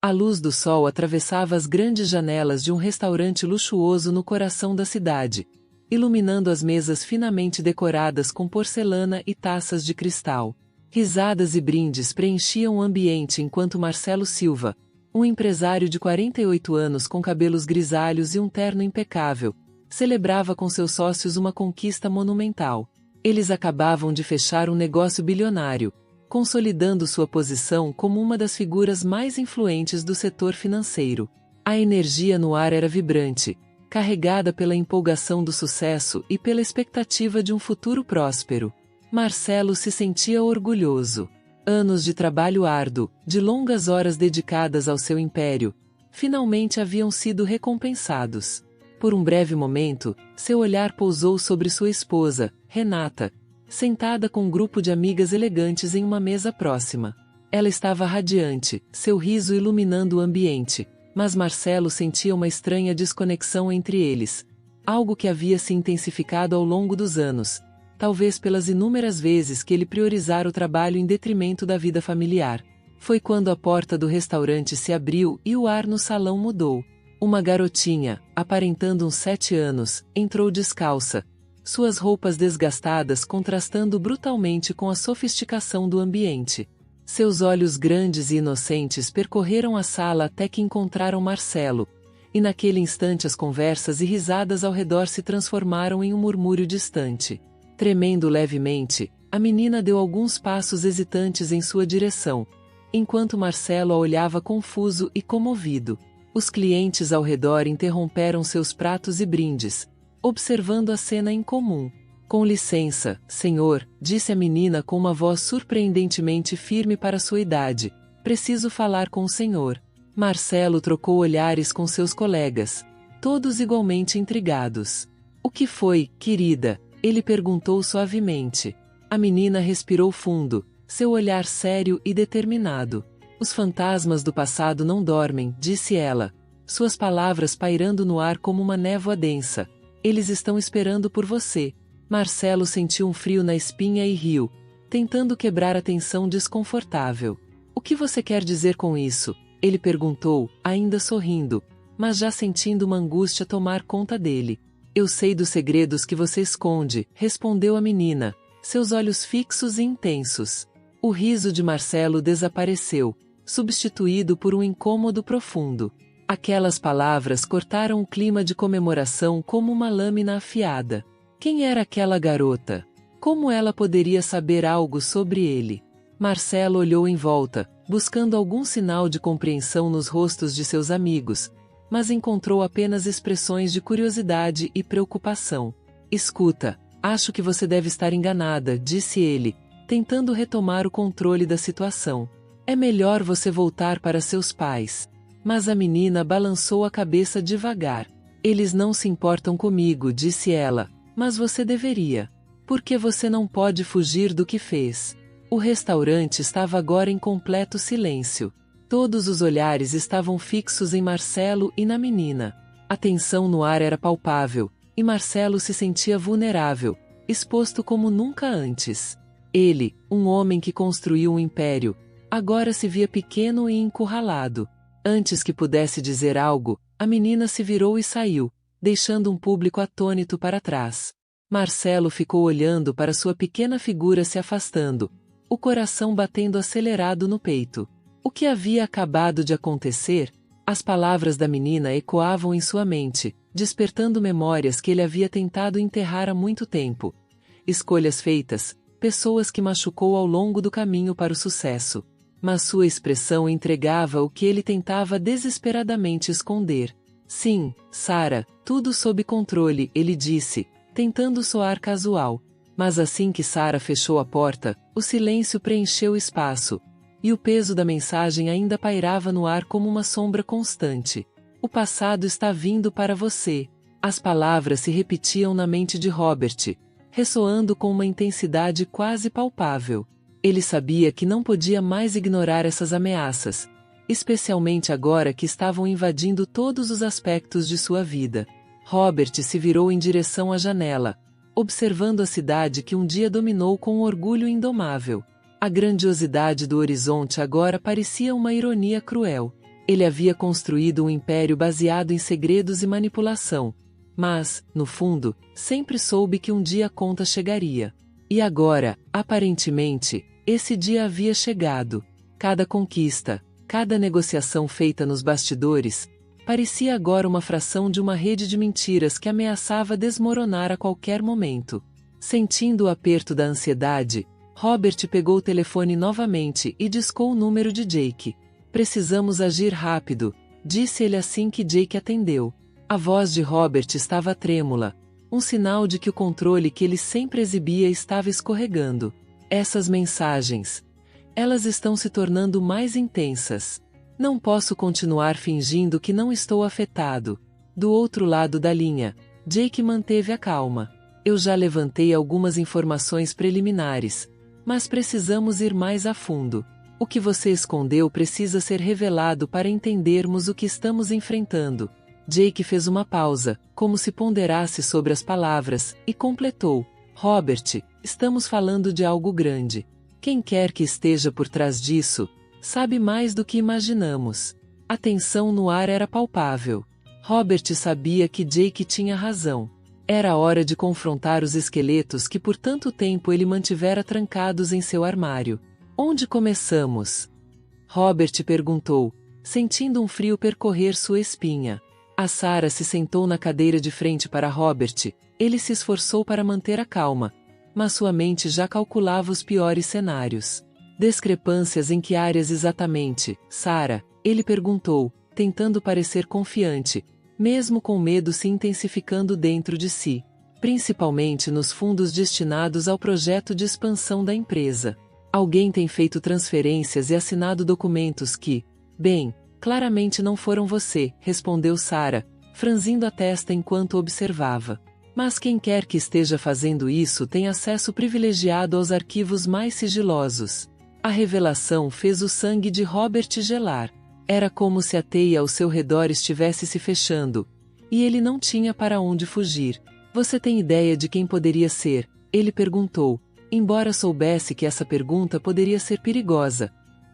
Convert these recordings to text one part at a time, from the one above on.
A luz do sol atravessava as grandes janelas de um restaurante luxuoso no coração da cidade, iluminando as mesas finamente decoradas com porcelana e taças de cristal. Risadas e brindes preenchiam o ambiente enquanto Marcelo Silva, um empresário de 48 anos com cabelos grisalhos e um terno impecável, celebrava com seus sócios uma conquista monumental. Eles acabavam de fechar um negócio bilionário, consolidando sua posição como uma das figuras mais influentes do setor financeiro. A energia no ar era vibrante, carregada pela empolgação do sucesso e pela expectativa de um futuro próspero. Marcelo se sentia orgulhoso. Anos de trabalho árduo, de longas horas dedicadas ao seu império, finalmente haviam sido recompensados. Por um breve momento, seu olhar pousou sobre sua esposa, Renata, sentada com um grupo de amigas elegantes em uma mesa próxima. Ela estava radiante, seu riso iluminando o ambiente, mas Marcelo sentia uma estranha desconexão entre eles, algo que havia se intensificado ao longo dos anos, talvez pelas inúmeras vezes que ele priorizara o trabalho em detrimento da vida familiar. Foi quando a porta do restaurante se abriu e o ar no salão mudou. Uma garotinha, aparentando uns 7 anos, entrou descalça, suas roupas desgastadas contrastando brutalmente com a sofisticação do ambiente. Seus olhos grandes e inocentes percorreram a sala até que encontraram Marcelo, e naquele instante as conversas e risadas ao redor se transformaram em um murmúrio distante. Tremendo levemente, a menina deu alguns passos hesitantes em sua direção, enquanto Marcelo a olhava confuso e comovido. Os clientes ao redor interromperam seus pratos e brindes, observando a cena em comum. Com licença, senhor, disse a menina com uma voz surpreendentemente firme para sua idade. Preciso falar com o senhor. Marcelo trocou olhares com seus colegas, todos igualmente intrigados. O que foi, querida? Ele perguntou suavemente. A menina respirou fundo, seu olhar sério e determinado. Os fantasmas do passado não dormem, disse ela, suas palavras pairando no ar como uma névoa densa. Eles estão esperando por você. Marcelo sentiu um frio na espinha e riu, tentando quebrar a tensão desconfortável. O que você quer dizer com isso? Ele perguntou, ainda sorrindo, mas já sentindo uma angústia tomar conta dele. Eu sei dos segredos que você esconde, respondeu a menina, seus olhos fixos e intensos. O riso de Marcelo desapareceu, substituído por um incômodo profundo. Aquelas palavras cortaram o clima de comemoração como uma lâmina afiada. Quem era aquela garota? Como ela poderia saber algo sobre ele? Marcelo olhou em volta, buscando algum sinal de compreensão nos rostos de seus amigos, mas encontrou apenas expressões de curiosidade e preocupação. Escuta, acho que você deve estar enganada, disse ele, tentando retomar o controle da situação. É melhor você voltar para seus pais. Mas a menina balançou a cabeça devagar. Eles não se importam comigo, disse ela, mas você deveria. Por que você não pode fugir do que fez? O restaurante estava agora em completo silêncio. Todos os olhares estavam fixos em Marcelo e na menina. A tensão no ar era palpável, e Marcelo se sentia vulnerável, exposto como nunca antes. Ele, um homem que construiu um império, agora se via pequeno e encurralado. Antes que pudesse dizer algo, a menina se virou e saiu, deixando um público atônito para trás. Marcelo ficou olhando para sua pequena figura se afastando, o coração batendo acelerado no peito. O que havia acabado de acontecer? As palavras da menina ecoavam em sua mente, despertando memórias que ele havia tentado enterrar há muito tempo. Escolhas feitas, pessoas que machucou ao longo do caminho para o sucesso. Mas sua expressão entregava o que ele tentava desesperadamente esconder. Sim, Sara, tudo sob controle, ele disse, tentando soar casual. Mas assim que Sara fechou a porta, o silêncio preencheu o espaço, e o peso da mensagem ainda pairava no ar como uma sombra constante. O passado está vindo para você. As palavras se repetiam na mente de Robert, ressoando com uma intensidade quase palpável. Ele sabia que não podia mais ignorar essas ameaças, especialmente agora que estavam invadindo todos os aspectos de sua vida. Robert se virou em direção à janela, observando a cidade que um dia dominou com um orgulho indomável. A grandiosidade do horizonte agora parecia uma ironia cruel. Ele havia construído um império baseado em segredos e manipulação. Mas, no fundo, sempre soube que um dia a conta chegaria. E agora, aparentemente, esse dia havia chegado. Cada conquista, cada negociação feita nos bastidores, parecia agora uma fração de uma rede de mentiras que ameaçava desmoronar a qualquer momento. Sentindo o aperto da ansiedade, Robert pegou o telefone novamente e discou o número de Jake. Precisamos agir rápido, disse ele assim que Jake atendeu. A voz de Robert estava trêmula, um sinal de que o controle que ele sempre exibia estava escorregando. Essas mensagens. Elas estão se tornando mais intensas. Não posso continuar fingindo que não estou afetado. Do outro lado da linha, Jake manteve a calma. Eu já levantei algumas informações preliminares, mas precisamos ir mais a fundo. O que você escondeu precisa ser revelado para entendermos o que estamos enfrentando. Jake fez uma pausa, como se ponderasse sobre as palavras, e completou. Robert, estamos falando de algo grande. Quem quer que esteja por trás disso, sabe mais do que imaginamos. A tensão no ar era palpável. Robert sabia que Jake tinha razão. Era hora de confrontar os esqueletos que por tanto tempo ele mantivera trancados em seu armário. Onde começamos? Robert perguntou, sentindo um frio percorrer sua espinha. A Sarah se sentou na cadeira de frente para Robert. Ele se esforçou para manter a calma, mas sua mente já calculava os piores cenários. Discrepâncias em que áreas exatamente, Sarah? Ele perguntou, tentando parecer confiante, mesmo com o medo se intensificando dentro de si. Principalmente nos fundos destinados ao projeto de expansão da empresa. Alguém tem feito transferências e assinado documentos que, bem, claramente não foram você, respondeu Sarah, franzindo a testa enquanto observava. Mas quem quer que esteja fazendo isso tem acesso privilegiado aos arquivos mais sigilosos. A revelação fez o sangue de Robert gelar. Era como se a teia ao seu redor estivesse se fechando, e ele não tinha para onde fugir. Você tem ideia de quem poderia ser? Ele perguntou, embora soubesse que essa pergunta poderia ser perigosa.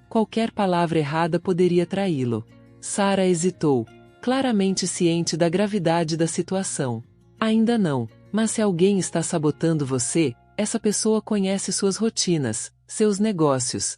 Qualquer palavra errada poderia traí-lo. Sarah hesitou, claramente ciente da gravidade da situação. Ainda não, mas se alguém está sabotando você, essa pessoa conhece suas rotinas, seus negócios.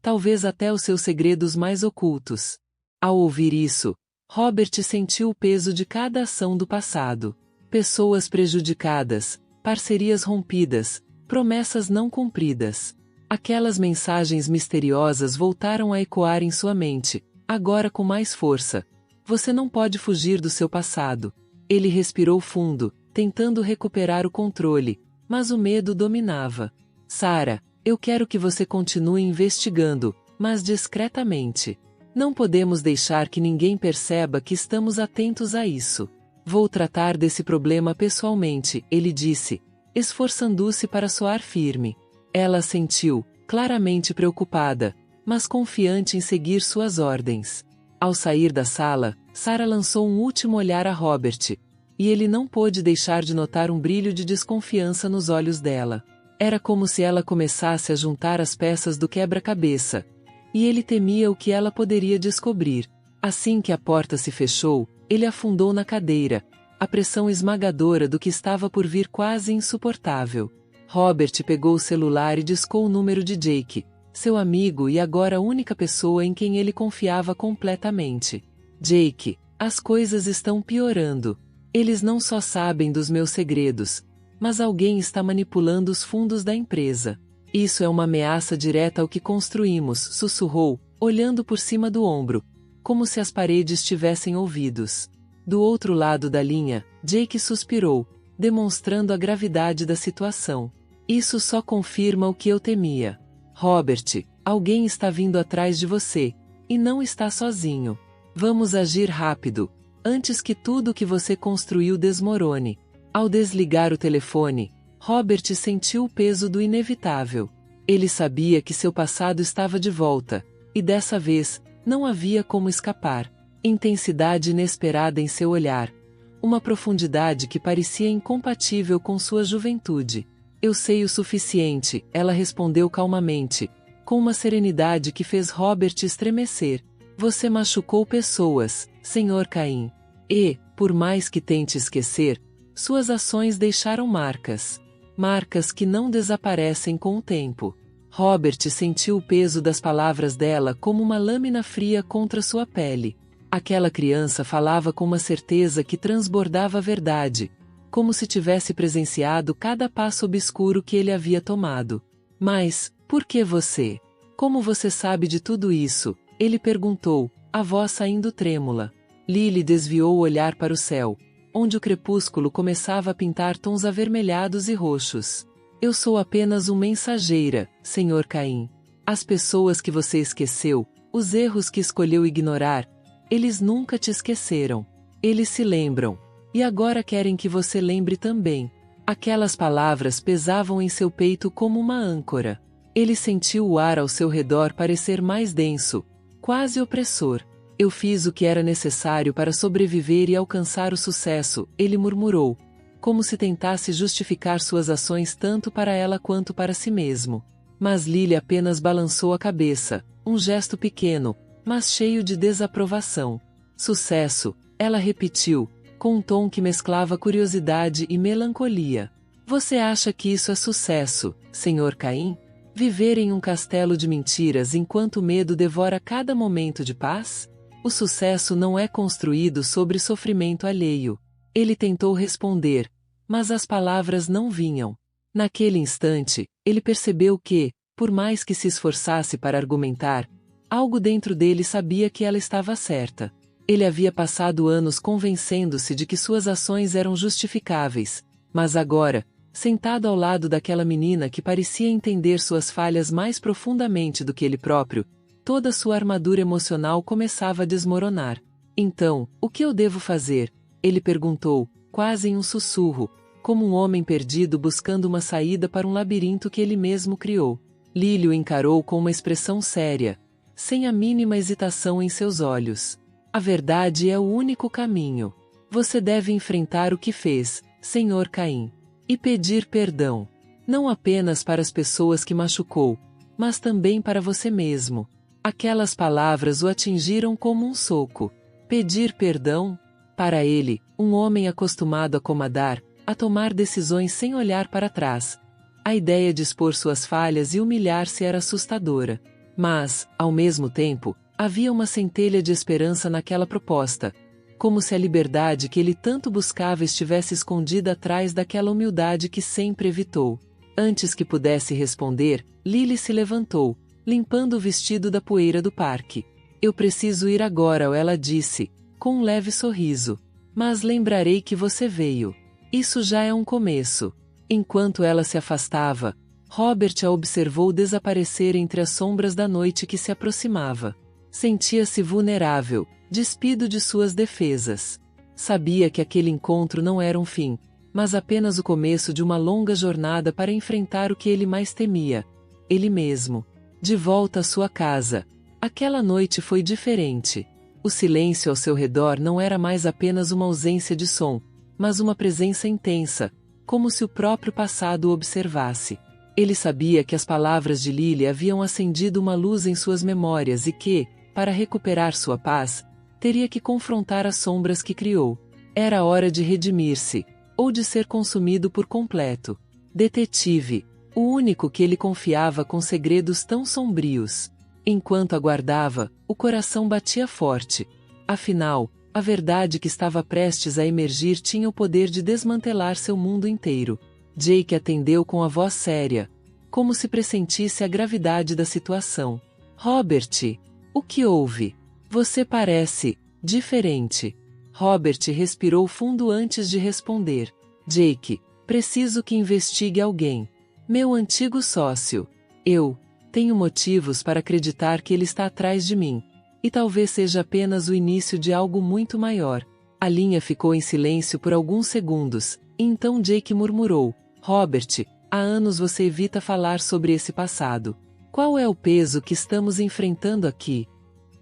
Talvez até os seus segredos mais ocultos. Ao ouvir isso, Robert sentiu o peso de cada ação do passado. Pessoas prejudicadas, parcerias rompidas, promessas não cumpridas. Aquelas mensagens misteriosas voltaram a ecoar em sua mente, agora com mais força. Você não pode fugir do seu passado. Ele respirou fundo, tentando recuperar o controle, mas o medo dominava. Sarah, eu quero que você continue investigando, mas discretamente. Não podemos deixar que ninguém perceba que estamos atentos a isso. Vou tratar desse problema pessoalmente, ele disse, esforçando-se para soar firme. Ela sentiu, claramente preocupada, mas confiante em seguir suas ordens. Ao sair da sala, Sarah lançou um último olhar a Robert, e ele não pôde deixar de notar um brilho de desconfiança nos olhos dela. Era como se ela começasse a juntar as peças do quebra-cabeça, e ele temia o que ela poderia descobrir. Assim que a porta se fechou, ele afundou na cadeira, a pressão esmagadora do que estava por vir quase insuportável. Robert pegou o celular e discou o número de Jake, seu amigo e agora a única pessoa em quem ele confiava completamente. Jake, as coisas estão piorando. Eles não só sabem dos meus segredos, mas alguém está manipulando os fundos da empresa. Isso é uma ameaça direta ao que construímos, sussurrou, olhando por cima do ombro, como se as paredes tivessem ouvidos. Do outro lado da linha, Jake suspirou, demonstrando a gravidade da situação. Isso só confirma o que eu temia. Robert, alguém está vindo atrás de você, e não está sozinho. Vamos agir rápido, antes que tudo o que você construiu desmorone. Ao desligar o telefone, Robert sentiu o peso do inevitável. Ele sabia que seu passado estava de volta, e dessa vez, não havia como escapar. Intensidade inesperada em seu olhar. Uma profundidade que parecia incompatível com sua juventude. Eu sei o suficiente, ela respondeu calmamente, com uma serenidade que fez Robert estremecer. Você machucou pessoas, Sr. Caim. E, por mais que tente esquecer, suas ações deixaram marcas. Marcas que não desaparecem com o tempo. Robert sentiu o peso das palavras dela como uma lâmina fria contra sua pele. Aquela criança falava com uma certeza que transbordava a verdade, como se tivesse presenciado cada passo obscuro que ele havia tomado. Mas, por que você? Como você sabe de tudo isso? Ele perguntou, a voz saindo trêmula. Lily desviou o olhar para o céu, onde o crepúsculo começava a pintar tons avermelhados e roxos. Eu sou apenas uma mensageira, Sr. Caim. As pessoas que você esqueceu, os erros que escolheu ignorar, eles nunca te esqueceram. Eles se lembram. E agora querem que você lembre também. Aquelas palavras pesavam em seu peito como uma âncora. Ele sentiu o ar ao seu redor parecer mais denso, quase opressor. Eu fiz o que era necessário para sobreviver e alcançar o sucesso, ele murmurou, como se tentasse justificar suas ações tanto para ela quanto para si mesmo. Mas Lily apenas balançou a cabeça, um gesto pequeno, mas cheio de desaprovação. Sucesso, ela repetiu, com um tom que mesclava curiosidade e melancolia. Você acha que isso é sucesso, Sr. Caim? Viver em um castelo de mentiras enquanto o medo devora cada momento de paz? O sucesso não é construído sobre sofrimento alheio. Ele tentou responder, mas as palavras não vinham. Naquele instante, ele percebeu que, por mais que se esforçasse para argumentar, algo dentro dele sabia que ela estava certa. Ele havia passado anos convencendo-se de que suas ações eram justificáveis, mas agora, sentado ao lado daquela menina que parecia entender suas falhas mais profundamente do que ele próprio, toda sua armadura emocional começava a desmoronar. Então, o que eu devo fazer? Ele perguntou, quase em um sussurro, como um homem perdido buscando uma saída para um labirinto que ele mesmo criou. Lily o encarou com uma expressão séria, sem a mínima hesitação em seus olhos. A verdade é o único caminho. Você deve enfrentar o que fez, Sr. Caim, e pedir perdão, não apenas para as pessoas que machucou, mas também para você mesmo. Aquelas palavras o atingiram como um soco. Pedir perdão? Para ele, um homem acostumado a comandar, a tomar decisões sem olhar para trás. A ideia de expor suas falhas e humilhar-se era assustadora. Mas, ao mesmo tempo, havia uma centelha de esperança naquela proposta, como se a liberdade que ele tanto buscava estivesse escondida atrás daquela humildade que sempre evitou. Antes que pudesse responder, Lily se levantou, limpando o vestido da poeira do parque. Eu preciso ir agora, ela disse, com um leve sorriso. Mas lembrarei que você veio. Isso já é um começo. Enquanto ela se afastava, Robert a observou desaparecer entre as sombras da noite que se aproximava. Sentia-se vulnerável, despido de suas defesas. Sabia que aquele encontro não era um fim, mas apenas o começo de uma longa jornada para enfrentar o que ele mais temia, ele mesmo. De volta à sua casa. Aquela noite foi diferente. O silêncio ao seu redor não era mais apenas uma ausência de som, mas uma presença intensa, como se o próprio passado o observasse. Ele sabia que as palavras de Lily haviam acendido uma luz em suas memórias e que, para recuperar sua paz, teria que confrontar as sombras que criou. Era hora de redimir-se, ou de ser consumido por completo. Detetive, o único que ele confiava com segredos tão sombrios. Enquanto aguardava, o coração batia forte. Afinal, a verdade que estava prestes a emergir tinha o poder de desmantelar seu mundo inteiro. Jake atendeu com a voz séria, como se pressentisse a gravidade da situação. Robert, o que houve? Você parece diferente. Robert respirou fundo antes de responder. Jake, preciso que investigue alguém. Meu antigo sócio. Eu tenho motivos para acreditar que ele está atrás de mim. E talvez seja apenas o início de algo muito maior. A linha ficou em silêncio por alguns segundos, e então Jake murmurou. Robert, há anos você evita falar sobre esse passado. Qual é o peso que estamos enfrentando aqui?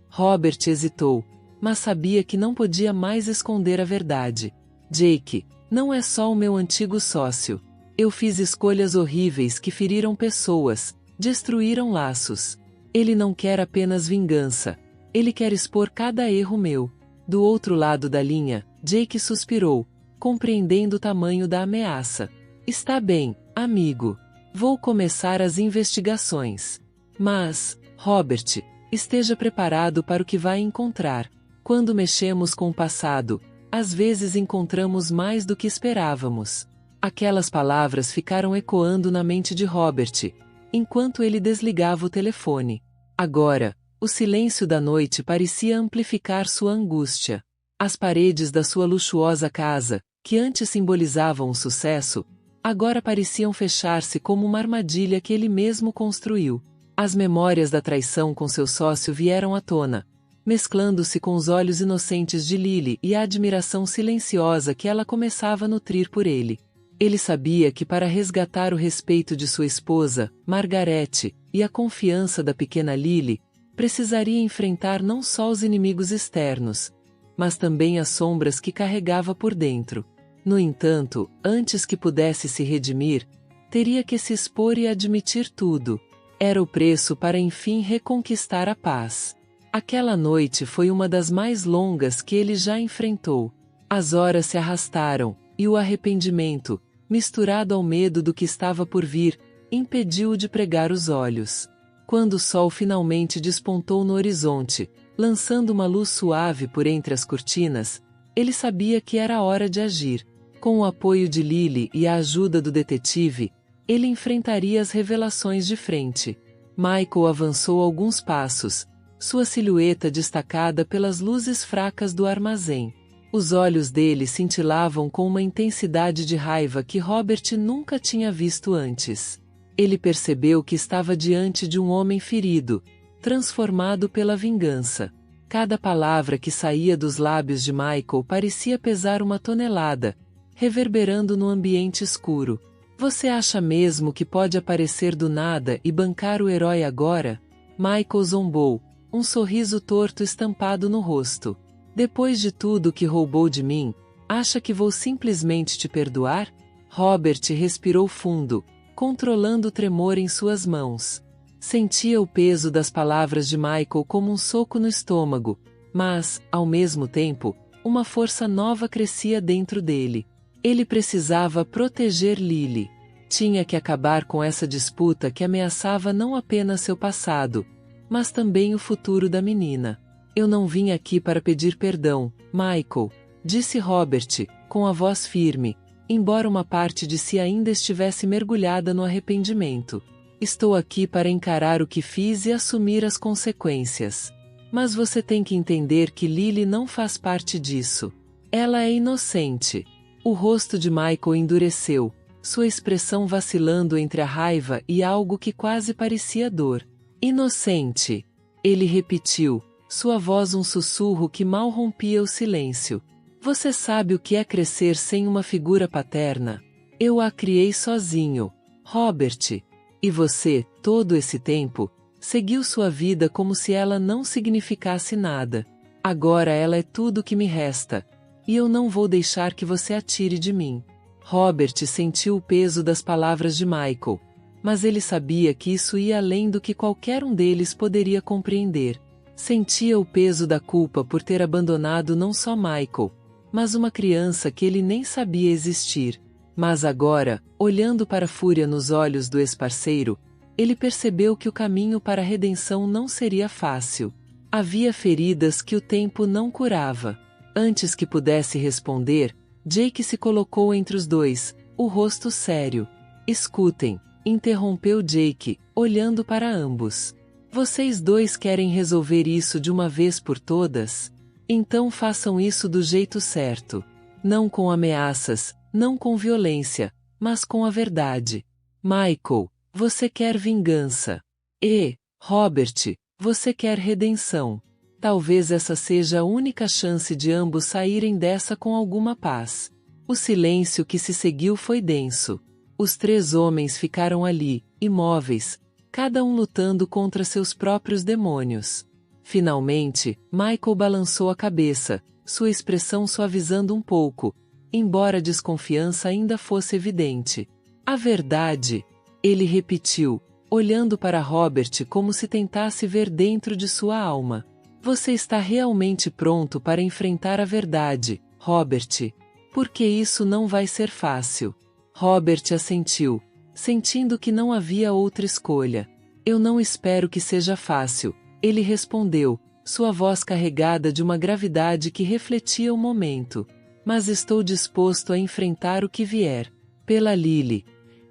Robert hesitou, mas sabia que não podia mais esconder a verdade. Jake, não é só o meu antigo sócio. Eu fiz escolhas horríveis que feriram pessoas, destruíram laços. Ele não quer apenas vingança. Ele quer expor cada erro meu. Do outro lado da linha, Jake suspirou, compreendendo o tamanho da ameaça. Está bem, amigo. Vou começar as investigações. Mas, Robert, esteja preparado para o que vai encontrar. Quando mexemos com o passado, às vezes encontramos mais do que esperávamos. Aquelas palavras ficaram ecoando na mente de Robert, enquanto ele desligava o telefone. Agora, o silêncio da noite parecia amplificar sua angústia. As paredes da sua luxuosa casa, que antes simbolizavam o sucesso, agora pareciam fechar-se como uma armadilha que ele mesmo construiu. As memórias da traição com seu sócio vieram à tona, mesclando-se com os olhos inocentes de Lily e a admiração silenciosa que ela começava a nutrir por ele. Ele sabia que para resgatar o respeito de sua esposa, Margaret, e a confiança da pequena Lily, precisaria enfrentar não só os inimigos externos, mas também as sombras que carregava por dentro. No entanto, antes que pudesse se redimir, teria que se expor e admitir tudo. Era o preço para enfim reconquistar a paz. Aquela noite foi uma das mais longas que ele já enfrentou. As horas se arrastaram, e o arrependimento, misturado ao medo do que estava por vir, impediu-o de pregar os olhos. Quando o sol finalmente despontou no horizonte, lançando uma luz suave por entre as cortinas, ele sabia que era hora de agir. Com o apoio de Lily e a ajuda do detetive, ele enfrentaria as revelações de frente. Michael avançou alguns passos, sua silhueta destacada pelas luzes fracas do armazém. Os olhos dele cintilavam com uma intensidade de raiva que Robert nunca tinha visto antes. Ele percebeu que estava diante de um homem ferido, transformado pela vingança. Cada palavra que saía dos lábios de Michael parecia pesar uma tonelada, reverberando no ambiente escuro. Você acha mesmo que pode aparecer do nada e bancar o herói agora? Michael zombou, um sorriso torto estampado no rosto. Depois de tudo que roubou de mim, acha que vou simplesmente te perdoar? Robert respirou fundo, controlando o tremor em suas mãos. Sentia o peso das palavras de Michael como um soco no estômago, mas, ao mesmo tempo, uma força nova crescia dentro dele. Ele precisava proteger Lily. Tinha que acabar com essa disputa que ameaçava não apenas seu passado, mas também o futuro da menina. Eu não vim aqui para pedir perdão, Michael, disse Robert, com a voz firme, embora uma parte de si ainda estivesse mergulhada no arrependimento. Estou aqui para encarar o que fiz e assumir as consequências. Mas você tem que entender que Lily não faz parte disso. Ela é inocente. O rosto de Michael endureceu, sua expressão vacilando entre a raiva e algo que quase parecia dor. Inocente. Ele repetiu, sua voz um sussurro que mal rompia o silêncio. Você sabe o que é crescer sem uma figura paterna? Eu a criei sozinho, Robert. E você, todo esse tempo, seguiu sua vida como se ela não significasse nada. Agora ela é tudo o que me resta. E eu não vou deixar que você a tire de mim. Robert sentiu o peso das palavras de Michael, mas ele sabia que isso ia além do que qualquer um deles poderia compreender. Sentia o peso da culpa por ter abandonado não só Michael, mas uma criança que ele nem sabia existir. Mas agora, olhando para a fúria nos olhos do ex-parceiro, ele percebeu que o caminho para a redenção não seria fácil. Havia feridas que o tempo não curava. Antes que pudesse responder, Jake se colocou entre os dois, o rosto sério. Escutem, interrompeu Jake, olhando para ambos. Vocês dois querem resolver isso de uma vez por todas? Então façam isso do jeito certo. Não com ameaças, não com violência, mas com a verdade. Michael, você quer vingança. E, Robert, você quer redenção. Talvez essa seja a única chance de ambos saírem dessa com alguma paz. O silêncio que se seguiu foi denso. Os três homens ficaram ali, imóveis, cada um lutando contra seus próprios demônios. Finalmente, Michael balançou a cabeça, sua expressão suavizando um pouco, embora a desconfiança ainda fosse evidente. A verdade, ele repetiu, olhando para Robert como se tentasse ver dentro de sua alma. Você está realmente pronto para enfrentar a verdade, Robert? Porque isso não vai ser fácil. Robert assentiu, sentindo que não havia outra escolha. Eu não espero que seja fácil, ele respondeu, sua voz carregada de uma gravidade que refletia o momento. Mas estou disposto a enfrentar o que vier. Pela Lily.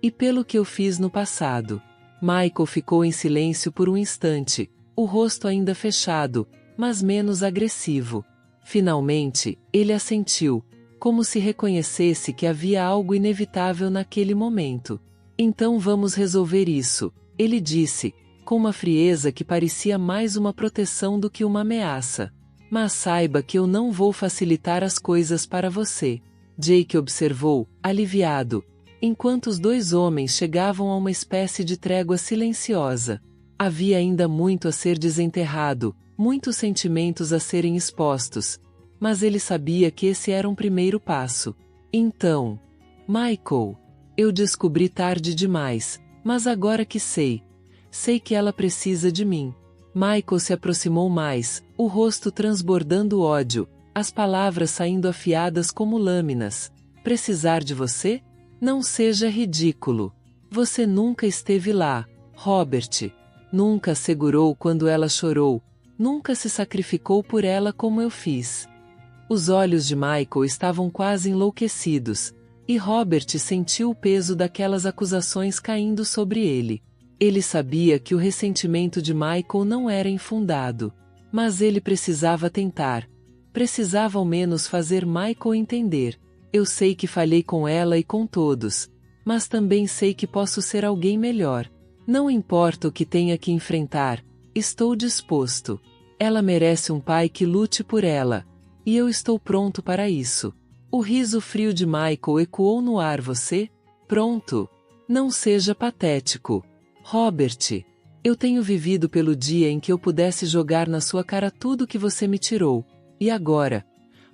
E pelo que eu fiz no passado. Michael ficou em silêncio por um instante, o rosto ainda fechado, mas menos agressivo. Finalmente, ele assentiu, como se reconhecesse que havia algo inevitável naquele momento. Então vamos resolver isso, ele disse, com uma frieza que parecia mais uma proteção do que uma ameaça. Mas saiba que eu não vou facilitar as coisas para você. Jake observou, aliviado, enquanto os dois homens chegavam a uma espécie de trégua silenciosa. Havia ainda muito a ser desenterrado, muitos sentimentos a serem expostos, mas ele sabia que esse era um primeiro passo. Então, Michael, eu descobri tarde demais, mas agora que sei que ela precisa de mim. Michael se aproximou mais, o rosto transbordando ódio, as palavras saindo afiadas como lâminas. Precisar de você? Não seja ridículo. Você nunca esteve lá, Robert. Nunca a segurou quando ela chorou, nunca se sacrificou por ela como eu fiz. Os olhos de Michael estavam quase enlouquecidos, e Robert sentiu o peso daquelas acusações caindo sobre ele. Ele sabia que o ressentimento de Michael não era infundado, mas ele precisava tentar. Precisava ao menos fazer Michael entender. Eu sei que falhei com ela e com todos, mas também sei que posso ser alguém melhor. Não importa o que tenha que enfrentar, estou disposto. Ela merece um pai que lute por ela. E eu estou pronto para isso. O riso frio de Michael ecoou no ar. Você? Pronto? Não seja patético. Robert, eu tenho vivido pelo dia em que eu pudesse jogar na sua cara tudo que você me tirou. E agora?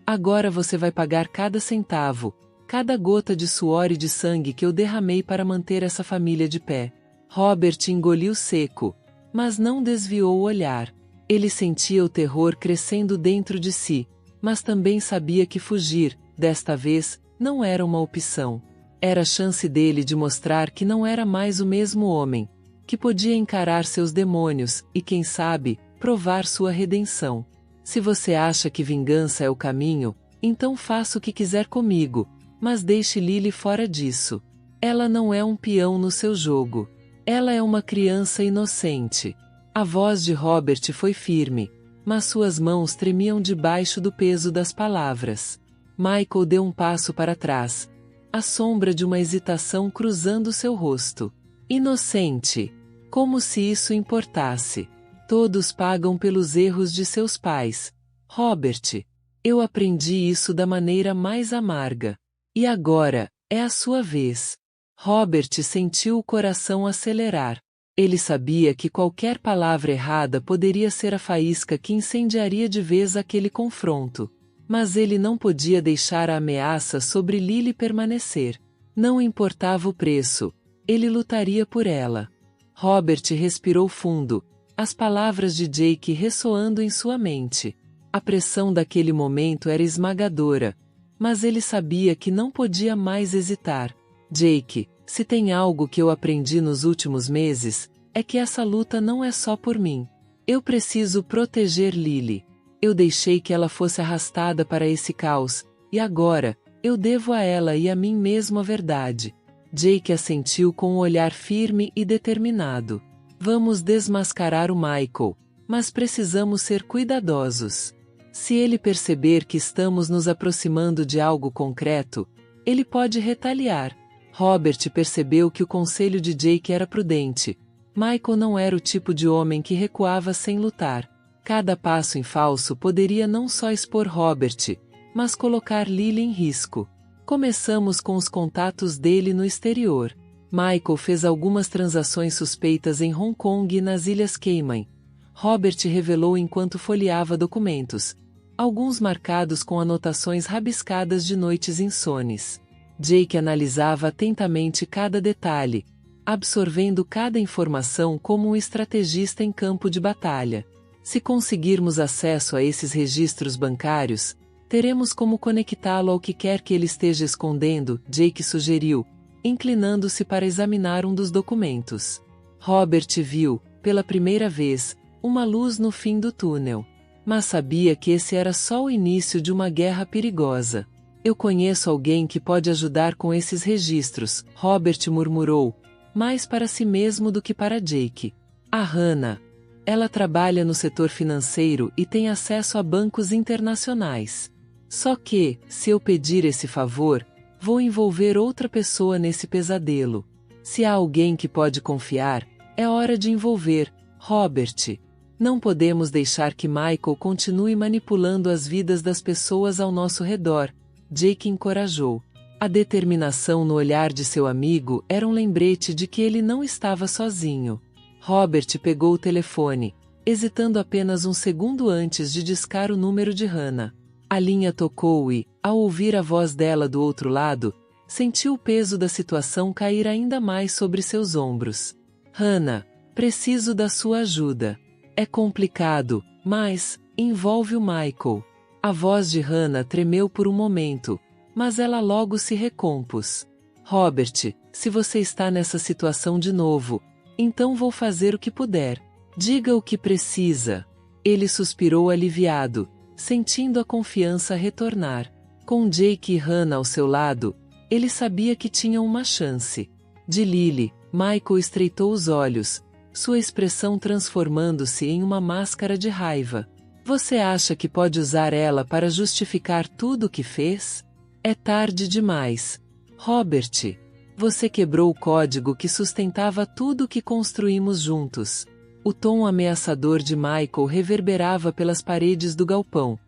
Agora você vai pagar cada centavo, cada gota de suor e de sangue que eu derramei para manter essa família de pé. Robert engoliu seco, mas não desviou o olhar. Ele sentia o terror crescendo dentro de si, mas também sabia que fugir, desta vez, não era uma opção. Era a chance dele de mostrar que não era mais o mesmo homem, que podia encarar seus demônios e, quem sabe, provar sua redenção. Se você acha que vingança é o caminho, então faça o que quiser comigo, mas deixe Lily fora disso. Ela não é um peão no seu jogo. Ela é uma criança inocente. A voz de Robert foi firme, mas suas mãos tremiam debaixo do peso das palavras. Michael deu um passo para trás, a sombra de uma hesitação cruzando seu rosto. Inocente. Como se isso importasse. Todos pagam pelos erros de seus pais. Robert, eu aprendi isso da maneira mais amarga. E agora, é a sua vez. Robert sentiu o coração acelerar. Ele sabia que qualquer palavra errada poderia ser a faísca que incendiaria de vez aquele confronto. Mas ele não podia deixar a ameaça sobre Lily permanecer. Não importava o preço. Ele lutaria por ela. Robert respirou fundo, as palavras de Jake ressoando em sua mente. A pressão daquele momento era esmagadora, mas ele sabia que não podia mais hesitar. Jake, se tem algo que eu aprendi nos últimos meses, é que essa luta não é só por mim. Eu preciso proteger Lily. Eu deixei que ela fosse arrastada para esse caos, e agora, eu devo a ela e a mim mesmo a verdade. Jake assentiu com um olhar firme e determinado. Vamos desmascarar o Michael, mas precisamos ser cuidadosos. Se ele perceber que estamos nos aproximando de algo concreto, ele pode retaliar. Robert percebeu que o conselho de Jake era prudente. Michael não era o tipo de homem que recuava sem lutar. Cada passo em falso poderia não só expor Robert, mas colocar Lily em risco. Começamos com os contatos dele no exterior. Michael fez algumas transações suspeitas em Hong Kong e nas Ilhas Cayman. Robert revelou enquanto folheava documentos, alguns marcados com anotações rabiscadas de noites insones. Jake analisava atentamente cada detalhe, absorvendo cada informação como um estrategista em campo de batalha. Se conseguirmos acesso a esses registros bancários, teremos como conectá-lo ao que quer que ele esteja escondendo, Jake sugeriu, inclinando-se para examinar um dos documentos. Robert viu, pela primeira vez, uma luz no fim do túnel. Mas sabia que esse era só o início de uma guerra perigosa. Eu conheço alguém que pode ajudar com esses registros, Robert murmurou, mais para si mesmo do que para Jake. A Hannah. Ela trabalha no setor financeiro e tem acesso a bancos internacionais. Só que, se eu pedir esse favor, vou envolver outra pessoa nesse pesadelo. Se há alguém que pode confiar, é hora de envolver, Robert. Não podemos deixar que Michael continue manipulando as vidas das pessoas ao nosso redor, Jake encorajou. A determinação no olhar de seu amigo era um lembrete de que ele não estava sozinho. Robert pegou o telefone, hesitando apenas um segundo antes de discar o número de Hannah. A linha tocou e, ao ouvir a voz dela do outro lado, sentiu o peso da situação cair ainda mais sobre seus ombros. Hannah, preciso da sua ajuda. É complicado, mas envolve o Michael. A voz de Hannah tremeu por um momento, mas ela logo se recompôs. Robert, se você está nessa situação de novo, então vou fazer o que puder. Diga o que precisa. Ele suspirou aliviado, sentindo a confiança retornar. Com Jake e Hannah ao seu lado, ele sabia que tinha uma chance. De Lily, Michael estreitou os olhos, sua expressão transformando-se em uma máscara de raiva. Você acha que pode usar ela para justificar tudo o que fez? É tarde demais. Robert, você quebrou o código que sustentava tudo o que construímos juntos. O tom ameaçador de Michael reverberava pelas paredes do galpão,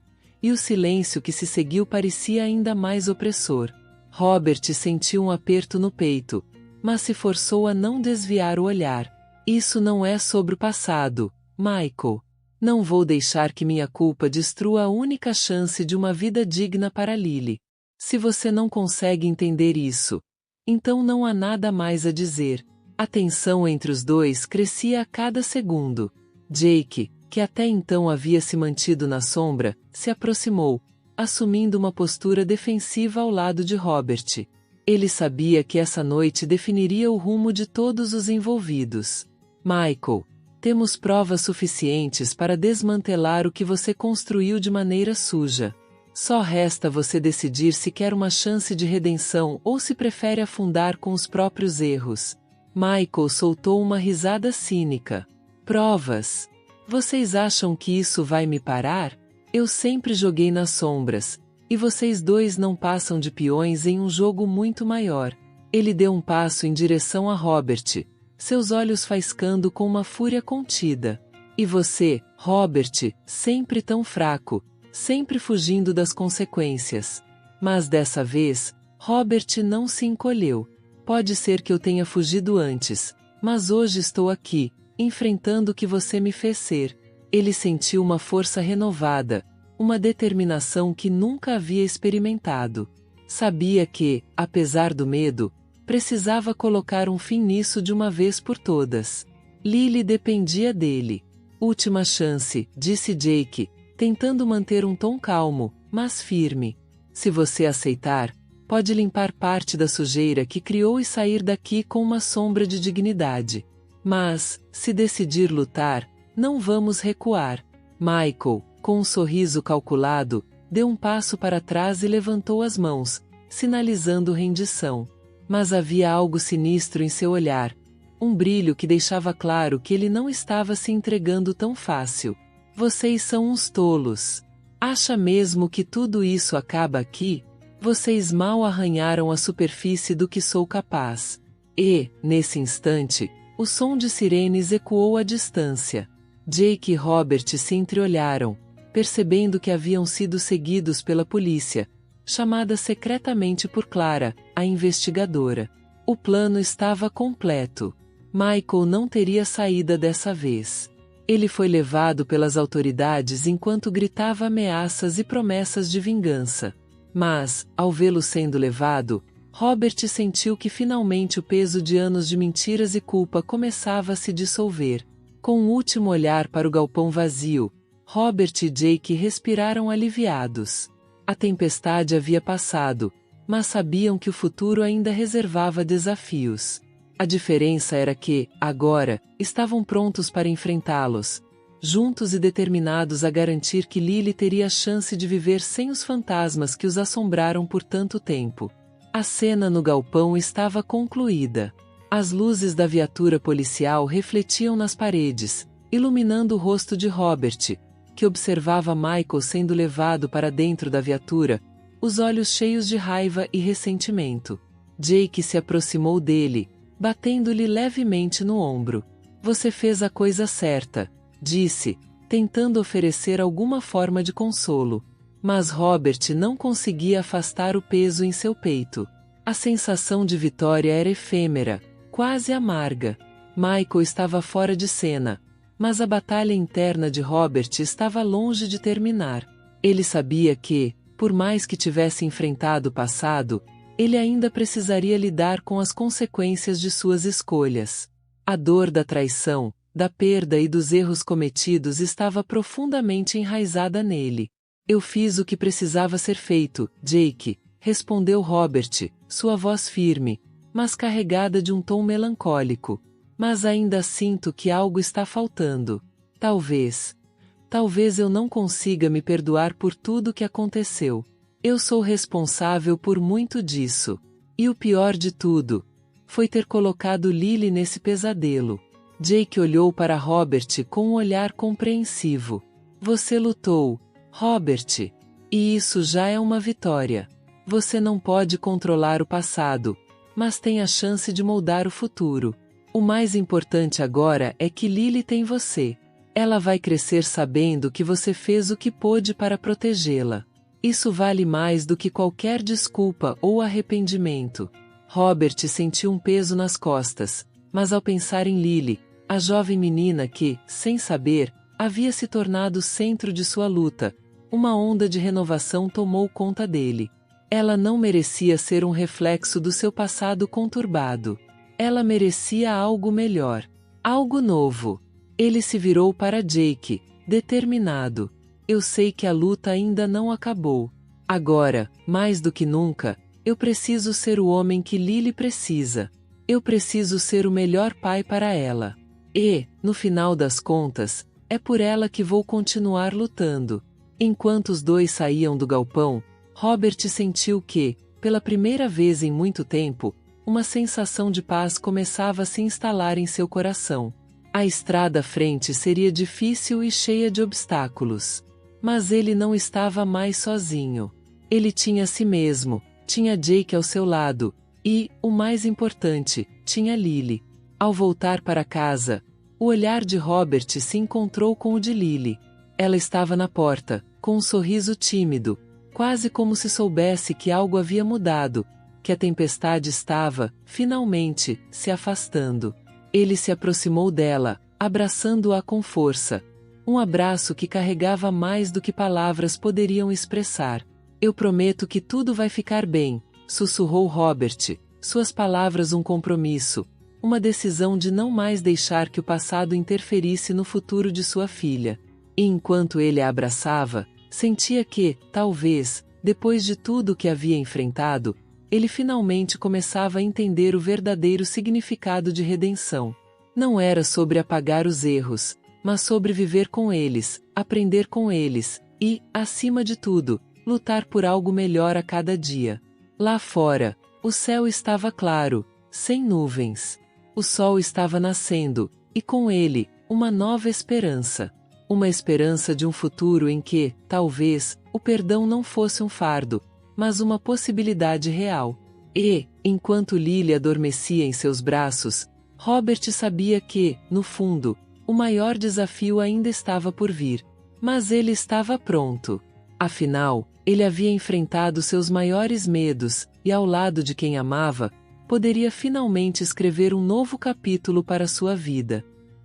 e o silêncio que se seguiu parecia ainda mais opressor. Robert sentiu um aperto no peito, mas se forçou a não desviar o olhar. Isso não é sobre o passado, Michael. Não vou deixar que minha culpa destrua a única chance de uma vida digna para Lily. Se você não consegue entender isso, então não há nada mais a dizer. A tensão entre os dois crescia a cada segundo. Jake, que até então havia se mantido na sombra, se aproximou, assumindo uma postura defensiva ao lado de Robert. Ele sabia que essa noite definiria o rumo de todos os envolvidos. Michael, temos provas suficientes para desmantelar o que você construiu de maneira suja. Só resta você decidir se quer uma chance de redenção ou se prefere afundar com os próprios erros. Michael soltou uma risada cínica. Provas? Vocês acham que isso vai me parar? Eu sempre joguei nas sombras, e vocês dois não passam de peões em um jogo muito maior. Ele deu um passo em direção a Robert, seus olhos faiscando com uma fúria contida. E você, Robert, sempre tão fraco, sempre fugindo das consequências. Mas dessa vez, Robert não se encolheu. Pode ser que eu tenha fugido antes, mas hoje estou aqui, enfrentando o que você me fez ser. Ele sentiu uma força renovada, uma determinação que nunca havia experimentado. Sabia que, apesar do medo, precisava colocar um fim nisso de uma vez por todas. Lily dependia dele. Última chance, disse Jake, tentando manter um tom calmo, mas firme. Se você aceitar, pode limpar parte da sujeira que criou e sair daqui com uma sombra de dignidade. Mas, se decidir lutar, não vamos recuar. Michael, com um sorriso calculado, deu um passo para trás e levantou as mãos, sinalizando rendição. Mas havia algo sinistro em seu olhar, um brilho que deixava claro que ele não estava se entregando tão fácil. Vocês são uns tolos. Acha mesmo que tudo isso acaba aqui? Vocês mal arranharam a superfície do que sou capaz. E, nesse instante, o som de sirenes ecoou à distância. Jake e Robert se entreolharam, percebendo que haviam sido seguidos pela polícia, chamada secretamente por Clara, a investigadora. O plano estava completo. Michael não teria saída dessa vez. Ele foi levado pelas autoridades enquanto gritava ameaças e promessas de vingança. Mas, ao vê-lo sendo levado, Robert sentiu que finalmente o peso de anos de mentiras e culpa começava a se dissolver. Com um último olhar para o galpão vazio, Robert e Jake respiraram aliviados. A tempestade havia passado, mas sabiam que o futuro ainda reservava desafios. A diferença era que, agora, estavam prontos para enfrentá-los, juntos e determinados a garantir que Lily teria a chance de viver sem os fantasmas que os assombraram por tanto tempo. A cena no galpão estava concluída. As luzes da viatura policial refletiam nas paredes, iluminando o rosto de Robert, que observava Michael sendo levado para dentro da viatura, os olhos cheios de raiva e ressentimento. Jake se aproximou dele, batendo-lhe levemente no ombro. "Você fez a coisa certa", disse, tentando oferecer alguma forma de consolo. Mas Robert não conseguia afastar o peso em seu peito. A sensação de vitória era efêmera, quase amarga. Michael estava fora de cena, mas a batalha interna de Robert estava longe de terminar. Ele sabia que, por mais que tivesse enfrentado o passado, ele ainda precisaria lidar com as consequências de suas escolhas. A dor da traição, da perda e dos erros cometidos estava profundamente enraizada nele. "Eu fiz o que precisava ser feito, Jake", respondeu Robert, sua voz firme, mas carregada de um tom melancólico. "Mas ainda sinto que algo está faltando. Talvez eu não consiga me perdoar por tudo que aconteceu. Eu sou responsável por muito disso. E o pior de tudo foi ter colocado Lily nesse pesadelo." Jake olhou para Robert com um olhar compreensivo. "Você lutou, Robert. E isso já é uma vitória. Você não pode controlar o passado, mas tem a chance de moldar o futuro. O mais importante agora é que Lily tem você. Ela vai crescer sabendo que você fez o que pôde para protegê-la. Isso vale mais do que qualquer desculpa ou arrependimento." Robert sentiu um peso nas costas, mas ao pensar em Lily, a jovem menina que, sem saber, havia se tornado o centro de sua luta, uma onda de renovação tomou conta dele. Ela não merecia ser um reflexo do seu passado conturbado. Ela merecia algo melhor, algo novo. Ele se virou para Jake, determinado. "Eu sei que a luta ainda não acabou. Agora, mais do que nunca, eu preciso ser o homem que Lily precisa. Eu preciso ser o melhor pai para ela. E, no final das contas, é por ela que vou continuar lutando." Enquanto os dois saíam do galpão, Robert sentiu que, pela primeira vez em muito tempo, uma sensação de paz começava a se instalar em seu coração. A estrada à frente seria difícil e cheia de obstáculos. Mas ele não estava mais sozinho. Ele tinha a si mesmo, tinha Jake ao seu lado, e, o mais importante, tinha Lily. Ao voltar para casa, o olhar de Robert se encontrou com o de Lily. Ela estava na porta, com um sorriso tímido, quase como se soubesse que algo havia mudado, que a tempestade estava, finalmente, se afastando. Ele se aproximou dela, abraçando-a com força. Um abraço que carregava mais do que palavras poderiam expressar. "Eu prometo que tudo vai ficar bem", sussurrou Robert, suas palavras um compromisso, uma decisão de não mais deixar que o passado interferisse no futuro de sua filha. E enquanto ele a abraçava, sentia que, talvez, depois de tudo o que havia enfrentado, ele finalmente começava a entender o verdadeiro significado de redenção. Não era sobre apagar os erros, mas sobre viver com eles, aprender com eles, e, acima de tudo, lutar por algo melhor a cada dia. Lá fora, o céu estava claro, sem nuvens. O sol estava nascendo, e com ele, uma nova esperança. Uma esperança de um futuro em que, talvez, o perdão não fosse um fardo, mas uma possibilidade real. E, enquanto Lily adormecia em seus braços, Robert sabia que, no fundo, o maior desafio ainda estava por vir. Mas ele estava pronto. Afinal, ele havia enfrentado seus maiores medos, e ao lado de quem amava, poderia finalmente escrever um novo capítulo para sua vida.